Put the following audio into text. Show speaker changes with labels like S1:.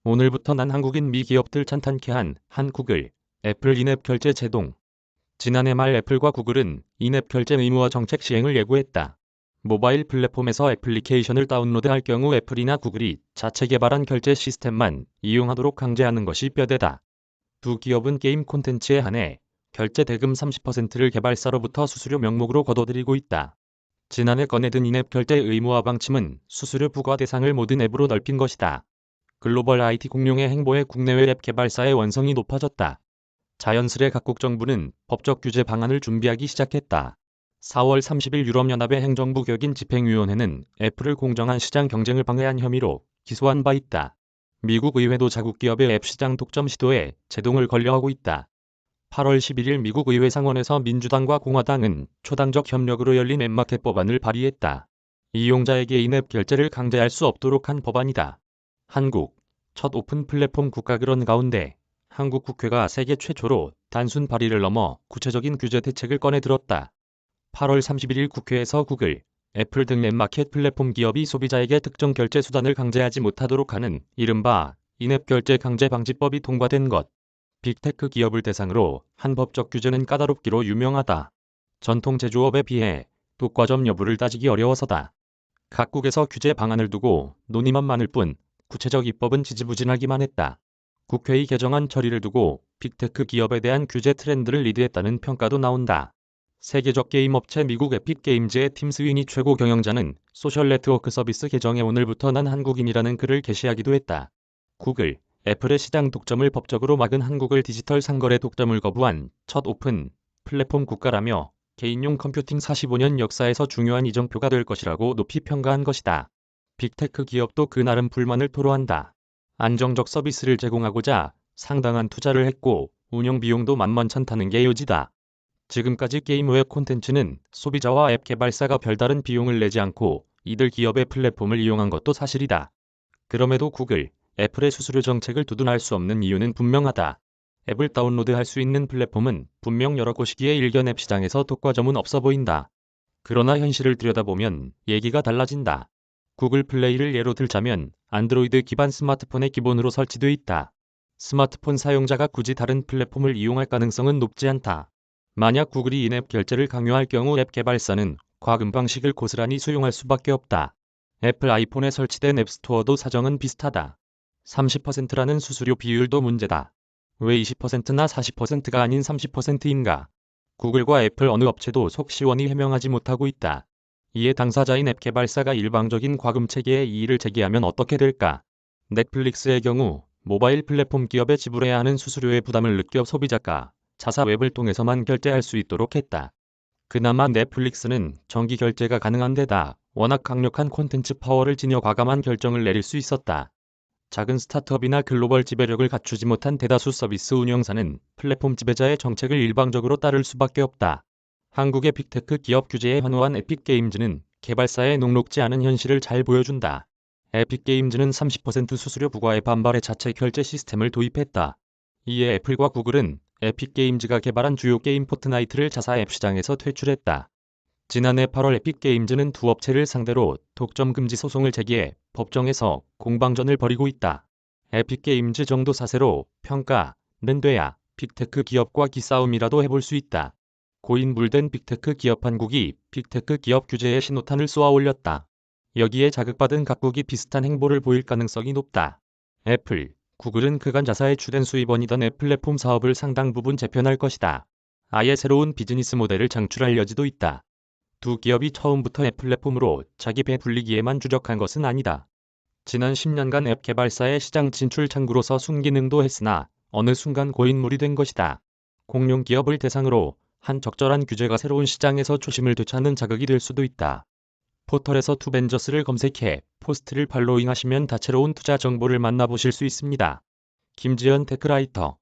S1: 오늘부터 난 한국인 미 기업들 찬탄케 한 구글, 애플 인앱 결제 제동. 지난해 말 애플과 구글은 인앱 결제 의무화 정책 시행을 예고했다. 모바일 플랫폼에서 애플리케이션을 다운로드할 경우 애플이나 구글이 자체 개발한 결제 시스템만 이용하도록 강제하는 것이 뼈대다. 두 기업은 게임 콘텐츠에 한해 결제 대금 30%를 개발사로부터 수수료 명목으로 거둬들이고 있다. 지난해 꺼내든 인앱 결제 의무화 방침은 수수료 부과 대상을 모든 앱으로 넓힌 것이다. 글로벌 IT 공룡의 행보에 국내외 앱 개발사의 원성이 높아졌다. 자연스레 각국 정부는 법적 규제 방안을 준비하기 시작했다. 4월 30일 유럽연합의 행정부 격인 집행위원회는 애플을 공정한 시장 경쟁을 방해한 혐의로 기소한 바 있다. 미국 의회도 자국 기업의 앱 시장 독점 시도에 제동을 걸려하고 있다. 8월 11일 미국 의회 상원에서 민주당과 공화당은 초당적 협력으로 열린 앱마켓 법안을 발의했다. 이용자에게 인앱 결제를 강제할 수 없도록 한 법안이다. 한국, 첫 오픈 플랫폼 국가 그런 가운데 한국 국회가 세계 최초로 단순 발의를 넘어 구체적인 규제 대책을 꺼내들었다. 8월 31일 국회에서 구글, 애플 등 앱마켓 플랫폼 기업이 소비자에게 특정 결제 수단을 강제하지 못하도록 하는 이른바 인앱 결제 강제 방지법이 통과된 것. 빅테크 기업을 대상으로 한 법적 규제는 까다롭기로 유명하다. 전통 제조업에 비해 독과점 여부를 따지기 어려워서다. 각국에서 규제 방안을 두고 논의만 많을 뿐 구체적 입법은 지지부진하기만 했다. 국회의 개정안 처리를 두고 빅테크 기업에 대한 규제 트렌드를 리드했다는 평가도 나온다. 세계적 게임 업체 미국 에픽 게임즈의 팀 스위니 최고 경영자는 소셜 네트워크 서비스 개정에 오늘부터 난 한국인이라는 글을 게시하기도 했다. 구글, 애플의 시장 독점을 법적으로 막은 한국을 디지털 상거래 독점을 거부한 첫 오픈 플랫폼 국가라며 개인용 컴퓨팅 45년 역사에서 중요한 이정표가 될 것이라고 높이 평가한 것이다. 빅테크 기업도 그 나름 불만을 토로한다. 안정적 서비스를 제공하고자 상당한 투자를 했고 운영 비용도 만만찮다는 게 요지다. 지금까지 게임 웹 콘텐츠는 소비자와 앱 개발사가 별다른 비용을 내지 않고 이들 기업의 플랫폼을 이용한 것도 사실이다. 그럼에도 구글, 애플의 수수료 정책을 두둔할 수 없는 이유는 분명하다. 앱을 다운로드할 수 있는 플랫폼은 분명 여러 곳이기에 일견 앱 시장에서 독과점은 없어 보인다. 그러나 현실을 들여다보면 얘기가 달라진다. 구글 플레이를 예로 들자면 안드로이드 기반 스마트폰에 기본으로 설치돼 있다. 스마트폰 사용자가 굳이 다른 플랫폼을 이용할 가능성은 높지 않다. 만약 구글이 인앱 결제를 강요할 경우 앱 개발사는 과금 방식을 고스란히 수용할 수밖에 없다. 애플 아이폰에 설치된 앱스토어도 사정은 비슷하다. 30%라는 수수료 비율도 문제다. 왜 20%나 40%가 아닌 30%인가? 구글과 애플 어느 업체도 속 시원히 해명하지 못하고 있다. 이에 당사자인 앱 개발사가 일방적인 과금 체계에 이의를 제기하면 어떻게 될까? 넷플릭스의 경우 모바일 플랫폼 기업에 지불해야 하는 수수료의 부담을 느껴 소비자가 자사 웹을 통해서만 결제할 수 있도록 했다. 그나마 넷플릭스는 정기 결제가 가능한 데다 워낙 강력한 콘텐츠 파워를 지녀 과감한 결정을 내릴 수 있었다. 작은 스타트업이나 글로벌 지배력을 갖추지 못한 대다수 서비스 운영사는 플랫폼 지배자의 정책을 일방적으로 따를 수밖에 없다. 한국의 빅테크 기업 규제에 환호한 에픽게임즈는 개발사의 녹록지 않은 현실을 잘 보여준다. 에픽게임즈는 30% 수수료 부과에 반발해 자체 결제 시스템을 도입했다. 이에 애플과 구글은 에픽게임즈가 개발한 주요 게임 포트나이트를 자사 앱 시장에서 퇴출했다. 지난해 8월 에픽게임즈는 두 업체를 상대로 독점 금지 소송을 제기해 법정에서 공방전을 벌이고 있다. 에픽게임즈 정도 사세로 평가는 돼야 빅테크 기업과 기싸움이라도 해볼 수 있다. 고인물된 빅테크 기업 한국이 빅테크 기업 규제에 신호탄을 쏘아 올렸다. 여기에 자극받은 각국이 비슷한 행보를 보일 가능성이 높다. 애플, 구글은 그간 자사의 주된 수입원이던 앱 플랫폼 사업을 상당 부분 재편할 것이다. 아예 새로운 비즈니스 모델을 창출할 여지도 있다. 두 기업이 처음부터 앱 플랫폼으로 자기 배 불리기에만 주력한 것은 아니다. 지난 10년간 앱 개발사의 시장 진출 창구로서 순기능도 했으나 어느 순간 고인물이 된 것이다. 공룡 기업을 대상으로 한 적절한 규제가 새로운 시장에서 초심을 되찾는 자극이 될 수도 있다. 포털에서 투벤저스를 검색해 포스트를 팔로잉하시면 다채로운 투자 정보를 만나보실 수 있습니다. 김지연 테크라이터